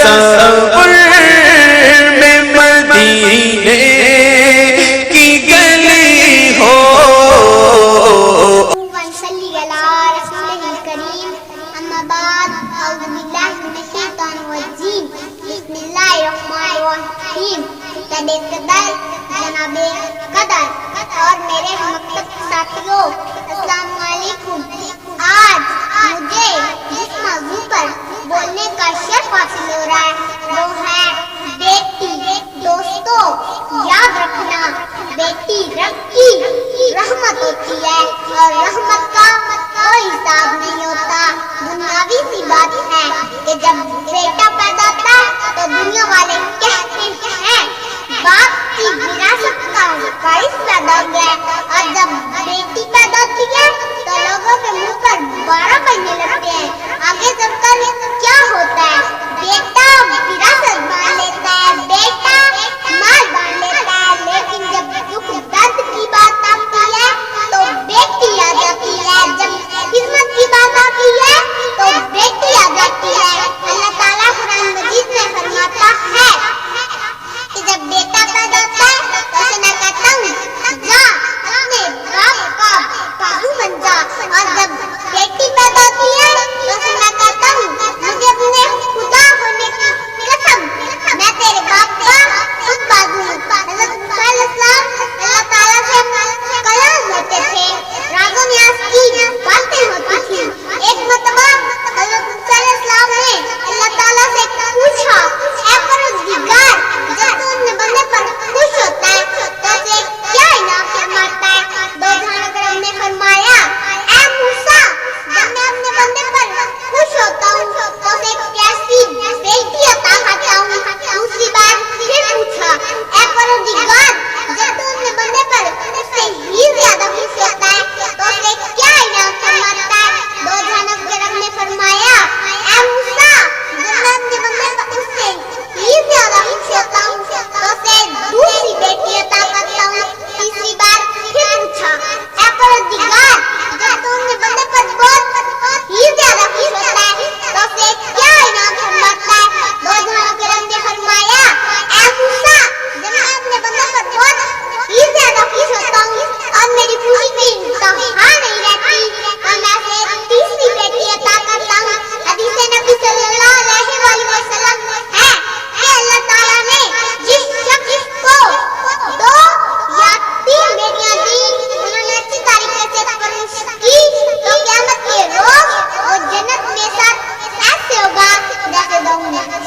تصور میں مدینے کی گلی ہو. صلی علی رسول کریم. اما بعد اعوذ باللہ من الشیطان الرجیم. بسم اللہ الرحمن الرحیم. قدر جناب قدر اور میرے مکتب ساتھیوں، السلام علیکم. آج مجھے جس موضوع پر بولنے کا شرف حاصل ہو رہا ہے وہ ہے بیٹی. دوستو، یاد رکھنا، بیٹی رب کی رحمت ہوتی ہے اور رحمت کا کوئی حساب نہیں ہوتا. دنیاوی سی بات ہے کہ جب بیٹا پیدا ہوتا ہے تو دنیا والے کہتے ہیں باپ کی وراثت کا وارث پیدا ہو گیا ہے، اور جب بیٹی پیدا ہوتی ہے تو لوگوں کے منہ پر 12 بجنے لگتے ہیں. آگے چل کر کیا ہوتا ہے؟ بیٹا وراثت باندھ لیتا ہے، بیٹا مال باندھ لیتا ہے، لیکن جب دکھ درد کی بات آتی ہے تو بیٹی آ جاتی ہے. جب خدمت کی بات آتی ہے تو بیٹی آ جاتی ہے. اللہ تعالیٰ قرآن مجید میں فرماتا ہے کہ جب بیٹا پیدا ہوتا ہے تو اسے میں کہتا ہوں جا اپنے باپ کا بازو بن جا، اور جب بیٹی پیدا ہوتی ہے تو اسے میں کہتا ہوں مجھے اپنے خدا ہونے کی قسم میں تیرے باپ کا خود بازو ہوں. حضرت موسیٰ علیہ السلام اللہ تعالیٰ سے کلام ہوتے تھے، راز و نیاز کی باتیں ہوتی تھی. ایک مرتبہ حضرت موسیٰ علیہ السلام نے اللہ تعالیٰ سے پوچھا اے پروردگار، جب تو اپنے بندے پر خوش ہوتا ہے تو اسے کیا انعام فرماتا ہے؟ دو جہان کرم نے فرمایا اے موسیٰ، جب میں اپنے بندے پر خوش ہوتا ہوں تو اسے کیسی بیٹی عطا کرتا ہوں. دوسری بار پھر پوچھا اے پروردگار، جب تو اپنے بندے پر اس سے ہی زیادہ خوش ہوتا ہے تو اسے کیا انعام فرماتا ہے؟ دو جہان کرم نے فرمایا اے موسیٰ، جب میں اپنے بندے پر اس سے ہی زیادہ خوش ہوتا ہوں تو اسے دوسری بیٹی عطا کرتا ہوں. تیسری بار پھر پوچھا اے پروردگار، جب تو اپنے بندے پر بہت ہی زیادہ خوش ہوتا ہے تو اسے کیا انعام فرماتا ہے؟ دو جہان کرم نے فرمایا اے موسیٰ، جب میں اپنے بندے پر بہت ہی زیادہ خوش ہوتا ہوں اور میری خوشی کی انتہا نہیں رہتی اور میں اسے تیسری بیٹی عطا کرتا ہوں. حدیث نبی صلی اللہ علیہ وآلہ وسلم ہے کہ اللہ تعالیٰ نے جس شخص کو 2 یا 3 بیٹیاں دی، انہوں نے اچھی طریقے سے پرورش کی تو قیامت کے روز وہ جنت میں ساتھ ایسے ہوگا جیسے 2